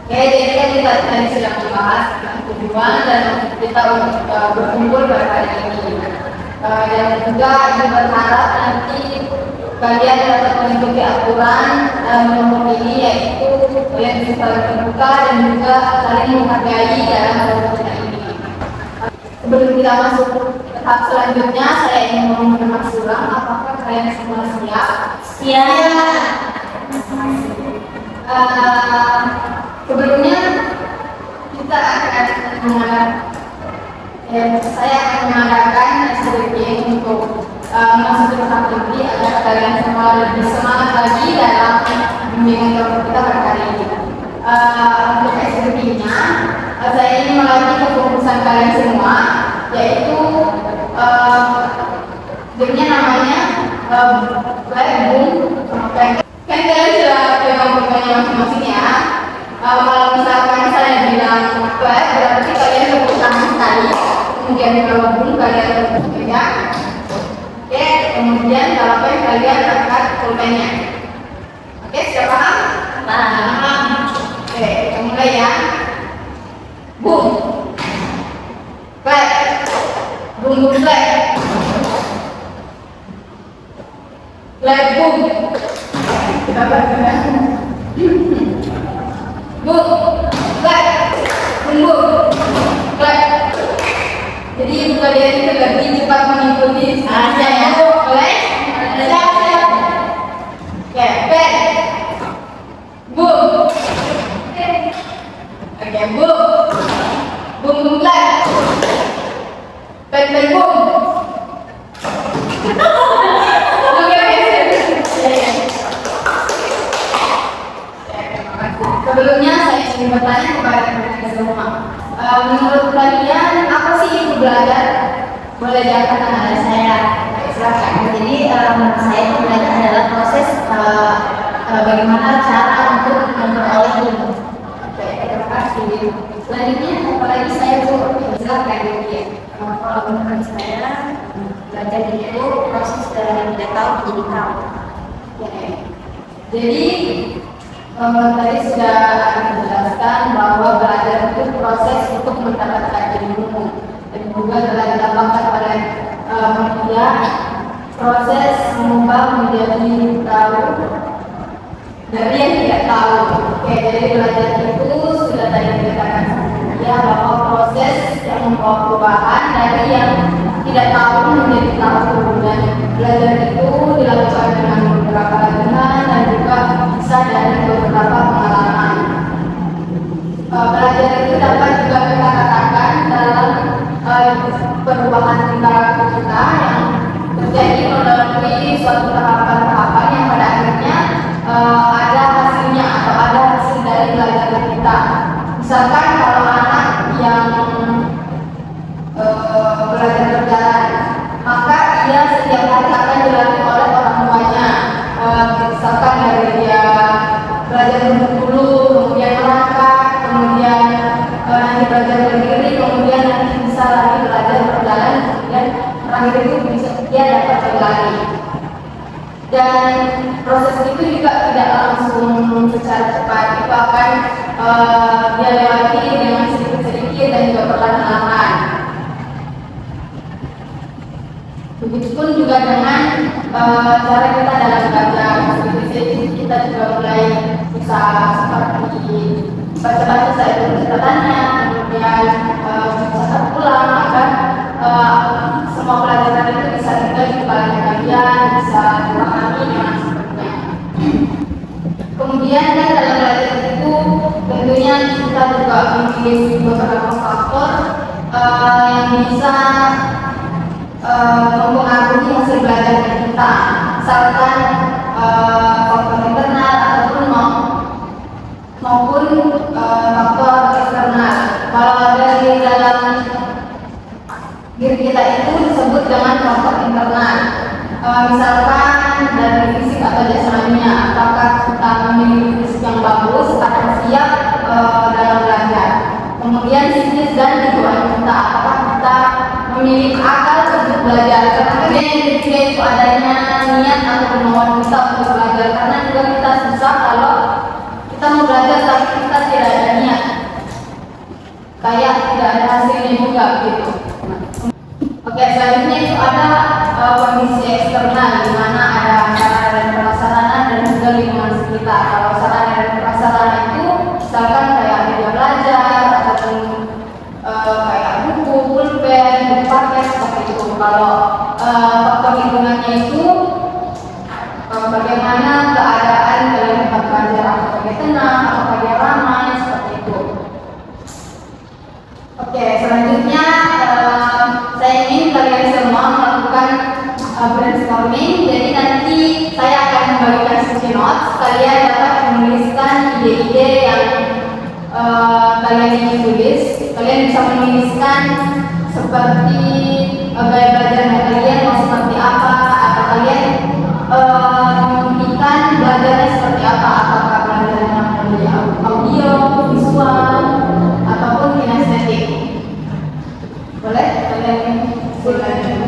Jadi kan kita tadi sudah membahas tentang tujuan dan kita untuk berkumpul pada hari ini. Dan juga ingin berharap nanti kalian dapat mengikuti aturan kelompok ini, yaitu kalian bisa saling terbuka dan juga saling menghargai dalam kelompok ini. Sebelum kita masuk ke tahap selanjutnya, saya ingin memohon Mas Suram, apakah kalian semua siap? Siap. Sebelumnya kita akan saya akan mengadakan sedikit untuk masuk ke tahap ini agar kalian semua lebih semangat lagi dalam bimbingan kelompok kita pada hari ini. Untuk SDP-nya, saya ingin melatih kefokusan kalian semua, yaitu gamenya namanya Black Boom. Kan kalian sudah pegang bukunya masing-masing ya. Kalau misalkan saya bilang Black, berarti kalian tepuk tangan sekali. Kemudian kalau Boom kalian pegang. Oke, kemudian kalau kalian angkat pulpennya. Oke, sudah paham? Paham. Oke, kita mulai ya. Boom. Black. Boom boom black. Black boom. Kita balik. Boom. Black. Boom boom. Black. Jadi kalian itu lebih cepat mengikuti saja ya. Boleh? Siap. Oke, black. Boom. Oke, boom. Boom boom black. Black black boom. Sebelumnya saya ingin bertanya kepada kalian semua. Menurut kalian apa sih itu belajar? Boleh diangkat tangan dari saya. Silakan. Jadi menurut saya itu belajar adalah proses bagaimana cara untuk memperoleh ilmu. Oke, terima kasih. Selanjutnya apalagi saya silakan ya. Kalau menurut saya belajar itu proses dari tidak tahu menjadi tahu. Oke. Jadi tadi sudah dijelaskan bahwa belajar itu proses untuk mendapatkan ilmu dan juga telah ditambahkan pada manusia proses mengubah menjadi tahu dari yang tidak tahu. Oke, jadi belajar itu sudah tadi dikatakan ya bahwa proses yang membawa perubahan dari yang tidak tahu menjadi tahu, dan belajar itu dilakukan dengan beberapa latihan dan juga bisa dari beberapa pengalaman. Belajar itu dapat juga kita katakan dalam perubahan tingkah kita yang terjadi melalui suatu tahapan-tahapan yang pada akhirnya ada hasilnya atau ada hasil dari belajar kita. Misalkan kalau anak yang belajar berjalan, maka ia setiap hari akan dilatih oleh orang tuanya. Misalkan dari dia belajar duduk dulu, kemudian melangkah, kemudian nanti belajar berdiri, kemudian nanti bisa lagi belajar berjalan, kemudian terakhir itu bisa dia dapat berlari. Dan proses itu juga tidak langsung secara cepat, itu akan dia lewati dengan sedikit-sedikit dan juga perlahan-lahan. Begitupun juga dengan cara kita dalam belajar. Sedikit-sedikit kita juga mulai bisa seperti baca-baca saya dulu catatannya, kemudian catat ulang agar semua pelajaran itu bisa tinggal di kepala kalian, bisa dipahami dengan sempurna. Kemudian kan dalam belajar itu tentunya kita juga memiliki beberapa faktor yang bisa mempengaruhi hasil belajar kita, misalkan faktor internal ataupun maupun faktor eksternal. Kalau ada di dalam diri kita itu disebut dengan faktor internal. Misalkan dari fisik atau jasmaninya, apakah kita memiliki fisik yang bagus atau siap dalam belajar. Kemudian psikis dan tujuan kita, apakah kita memiliki akal untuk belajar. Karena yang ketiga itu adanya niat atau kemauan kita untuk belajar. Karena juga kita susah kalau kita mau belajar tapi kita tidak ada niat. kalian ingin tulis, kalian bisa menuliskan seperti gaya belajarnya kalian mau seperti apa, atau kalian memimpikan belajarnya seperti apa, apakah belajarnya melalui audio, visual, ataupun kinestetik. Boleh kalian silakan.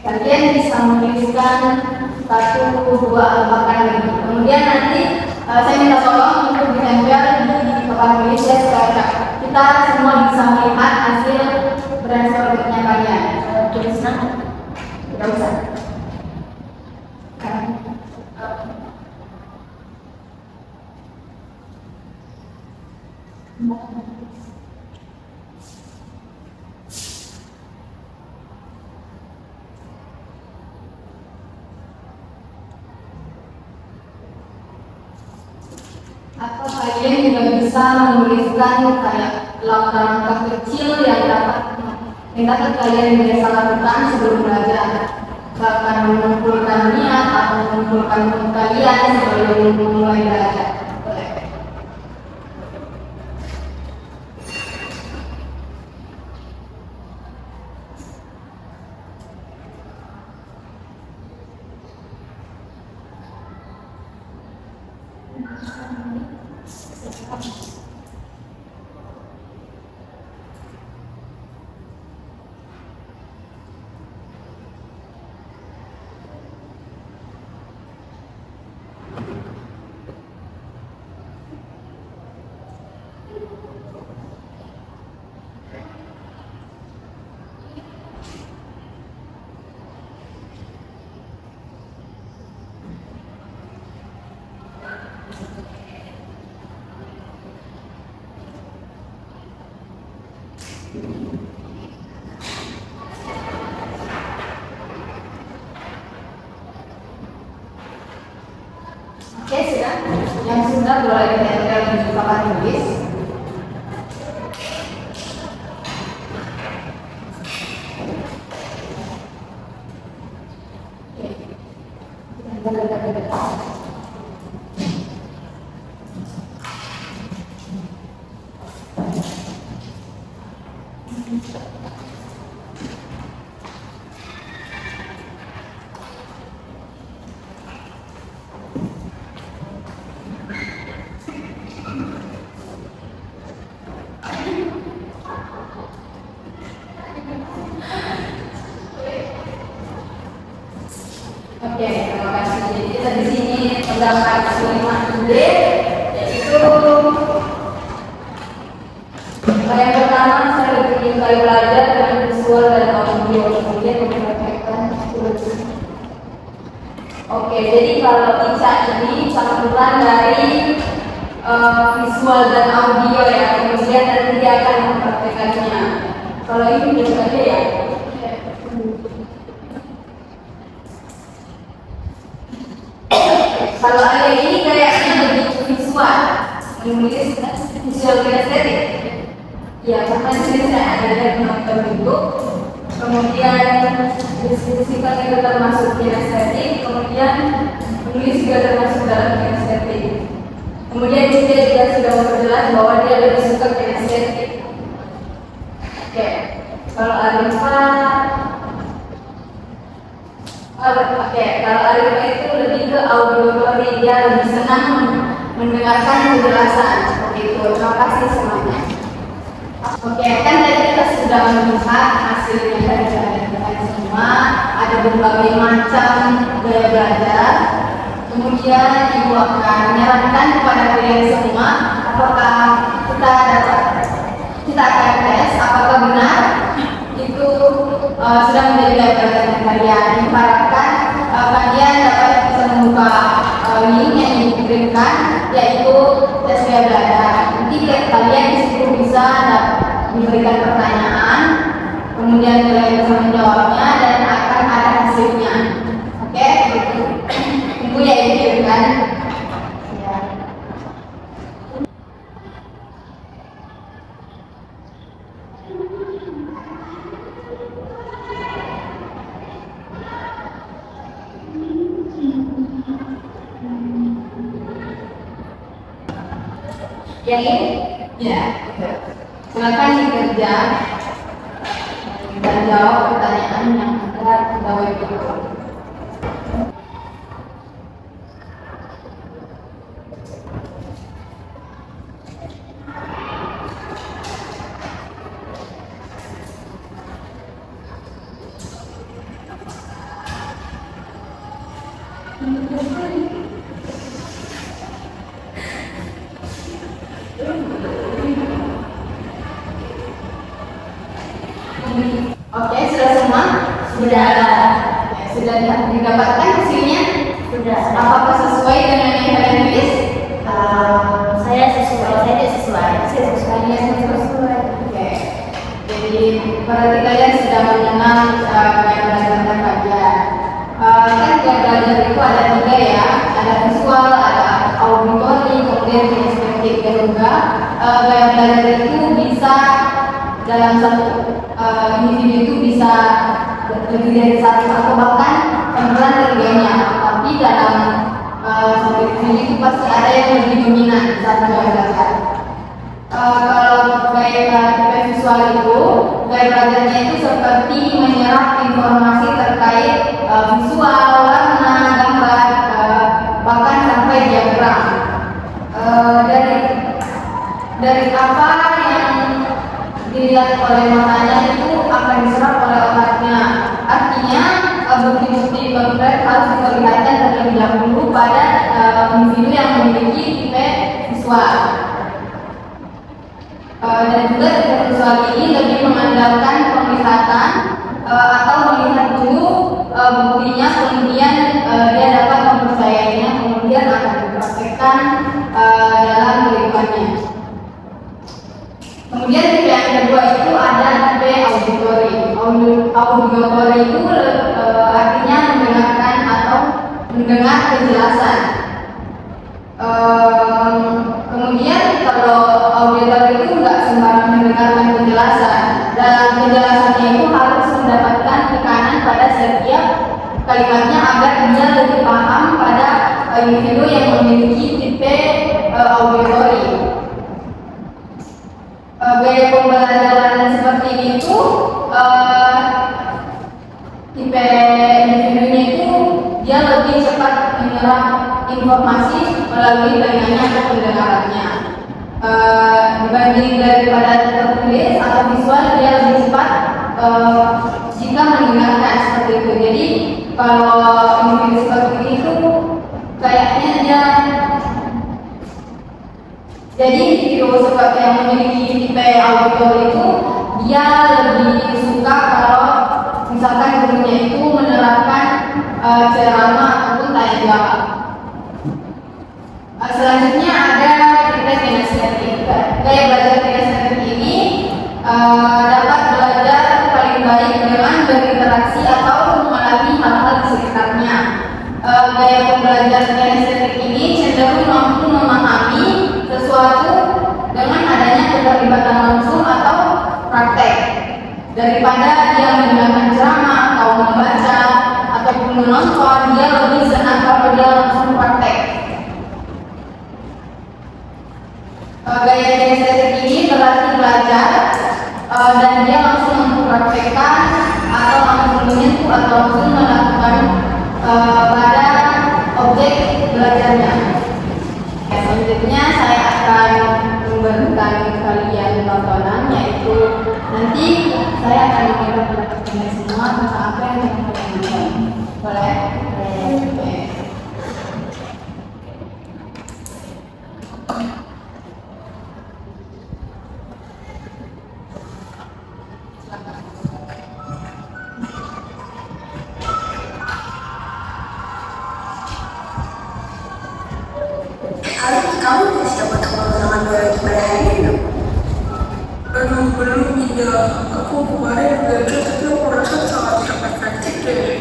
Kalian bisa menuliskan 1, 2, bahkan lebih. Kemudian nanti saya minta tolong untuk ditempel di papan tulis ya, supaya kita semua bisa melihat hasil brainstormingnya kalian. Tulisnya Tidak usah. Atau kalian juga bisa menuliskan kayak langkah-langkah kecil yang dapat kalian biasa lakukan sebelum belajar. Bahkan mengumpulkan niat atau mengumpulkan mood kalian sebelum memulai belajar. Boleh. Oke, sudah. Yang sudah boleh ditempel di papan tulis. Oke, terima kasih. Jadi kita di sini terdapat 5 ide, yaitu yang pertama saya lebih kali belajar dengan visual dan audio, kemudian mempraktekkan tulis. Oke, jadi kalau Ica ini campuran dari visual dan audio ya, kemudian nanti dia akan mempraktekannya. Kalau ini biasa aja ya. Kalau ada ini kayaknya lebih visual, menulis visual kinestetik. Ya, karena di sini saya ada yang terbentuk, kemudian diskusikan itu termasuk kinestetik, kemudian menulis juga termasuk dalam kinestetik. Kemudian dia juga sudah memperjelas bahwa dia lebih suka kinestetik. Oke, kalau kalau Arifa itu lebih ke auditory, dia lebih senang mendengarkan penjelasan seperti itu. Terima kasih semuanya. Oke, kan tadi kita sudah melihat hasilnya dari kalian semua. Ada berbagai macam gaya belajar. Kemudian ibu akan menyarankan kepada kalian semua apakah kita akan tes apakah benar itu sudah menjadi gaya belajar kalian. Diharapkan kalian dapat bisa membuka link yang dikirimkan, yaitu tes gaya belajar. Nanti kalian di situ bisa diberikan pertanyaan, kemudian kalian bisa menjawabnya dan akan ada hasilnya. Oke, tunggu ya dikirimkan. Ya. Yang ini? Ya, betul. Silakan dikerja dan jawab pertanyaan yang ada pegawai berikut. Oke, sudah semua? Sudah. Ya, sudah didapatkan hasilnya? Sudah. Apakah sesuai dengan yang kalian tulis? Saya sesuai. Saya tidak sesuai. Saya sesuai. Oke. Jadi berarti kalian sudah mengenal gaya belajar kajian. Kan gaya belajar itu ada 3 ya, ada visual, ada auditori, kemudian kinestetik. Juga gaya belajar itu bisa dalam satu individu itu bisa lebih dari satu atau bahkan pemeran ketiganya. Tapi dalam satu individu itu pasti ada yang lebih dominan saat gaya belajar. Kalau gaya visual itu, gaya belajarnya itu seperti menyerap informasi terkait visual, warna, gambar, bahkan sampai diagram. Dari apa yang dilihat oleh matanya itu akan diserap oleh otaknya. Artinya bukti-bukti konkret harus diperlihatkan terlebih dahulu pada individu yang memiliki tipe visual. Dan juga tipe visual ini lebih mengandalkan penglihatan atau melihat dulu buktinya, kemudian dia dapat mempercayainya, kemudian akan dipraktekkan dalam kehidupannya. Kemudian tipe yang kedua itu ada tipe auditori. Auditori itu artinya mendengarkan atau mendengar penjelasan. Kemudian kalau auditori itu nggak sembarang mendengarkan penjelasan. Dalam penjelasannya itu harus mendapatkan tekanan pada setiap kalimatnya agar dia lebih paham pada individu yang memiliki tipe auditori. Gaya pembelajaran seperti itu tipe individunya itu dia lebih cepat menyerap informasi melalui telinganya atau pendengarannya dibanding daripada tertulis atau visual. Dia lebih cepat jika mendengarkan seperti itu. Jadi kalau individu seperti itu kayaknya jadi individu seperti yang memiliki tipe auditor itu dia lebih suka kalau misalkan gurunya itu menerapkan ceramah ataupun tanya jawab. Selanjutnya ada tipe kinestetik. Gaya belajar kinestetik ini dapat belajar paling baik dengan berinteraksi atau mengalami hal-hal di sekitarnya. Gaya pembelajar kinestetik ini cenderung mampu memahami sesuatu dengan adanya keterlibatan langsung atau praktek daripada dia mendengarkan ceramah atau membaca ataupun menonton. Dia lebih senang kalau dia langsung praktek. Gaya kinestetik ini berarti belajar dan dia langsung mempraktekkan atau langsung menyentuh atau langsung melakukan pada objek belajarnya. Selanjutnya saya akan memberikan kalian tontonan, yaitu nanti saya akan mengingat kalian semua tentang apa yang kalian lakukan. Boleh? Boleh. Kamu udah siap untuk menggunakan biologi pada hari ini? Aduh, belum tidak. Aku kemarin belajar tapi aku rasa sangat tidak efektif deh.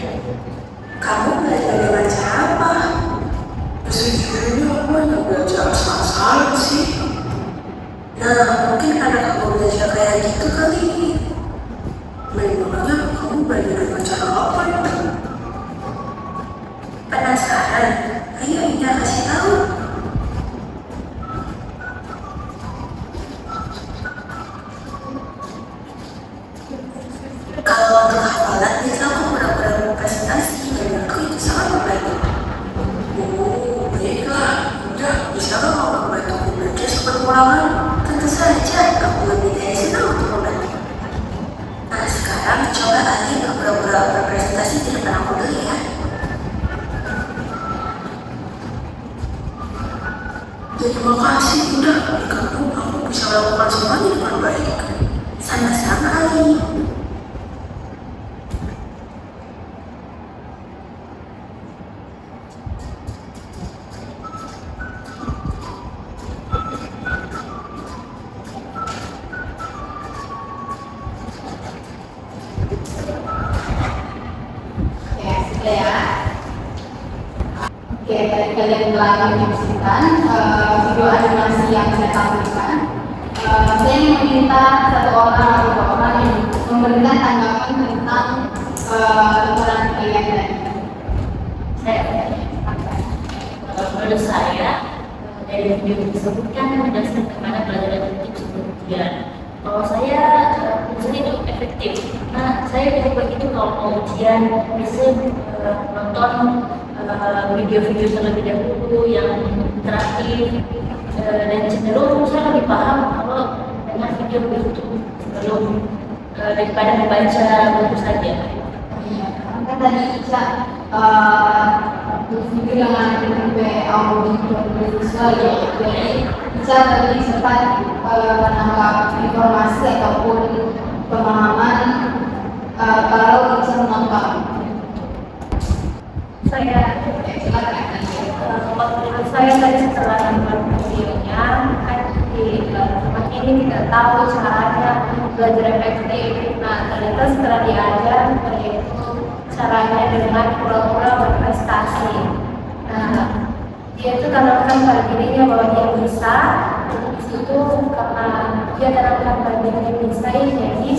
Kamu belajar baca apa? Sejujurnya aku hanya belajar asal-asalan sih. Nah, mungkin karena kamu belajar kayak gitu kali. Memangnya kamu belajar dengan cara apa ya? Penasaran? Ayo Ida kasih tahu. Terima kasih udah bagi kamu, aku bisa melakukan semuanya dengan baik. Sama-sama Ali. Oke, sudah ya. Oke, tadi kalian telah menyaksikan video animasi yang saya tampilkan. Saya ingin meminta satu orang atau dua orang yang memberikan tanggapan tentang laporan kalian tadi. Menurut saya dari video yang disebutkan menjelaskan bagaimana pelajaran itu ujian. Kalau saya ujian itu efektif. Nah, saya juga begitu kalau mau ujian bisa nonton video-video terlebih dahulu yang interaktif dan cenderung saya lebih paham kalau dengan video begitu sebelum daripada membaca buku saja. Kan tadi Ica video dengan bentuk audio visual ya. Jadi Ica tadi sempat menangkap informasi ataupun pemahaman kalau Ica menonton. Menurut saya tadi setelah nonton videonya kan di tempat ini tidak tahu caranya belajar efektif. Nah ternyata setelah diajar yaitu caranya dengan pura-pura berprestasi. Nah dia itu tanamkan pada dirinya bahwa dia bisa. Jadi di situ karena dia tanamkan pada dirinya bisa, jadi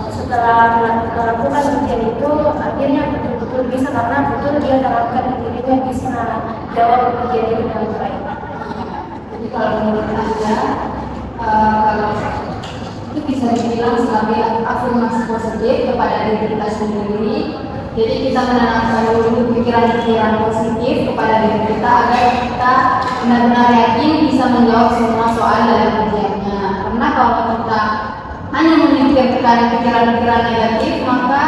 setelah melakukan ujian itu akhirnya betul-betul bisa karena betul dia tanamkan dirinya bisa jawab ujian itu dengan baik. Jadi kalau menurut Anda, kalau itu bisa dibilang sebagai afirmasi positif kepada diri kita sendiri. Jadi kita menanamkan dulu pikiran-pikiran positif kepada diri kita agar kita benar-benar yakin bisa menjawab semua soal dalam ujiannya. Karena kalau kita hanya memikirkan pikiran-pikiran negatif, maka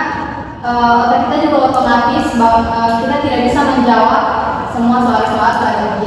otak kita juga otomatis bahwa kita tidak bisa menjawab semua soal-soal pada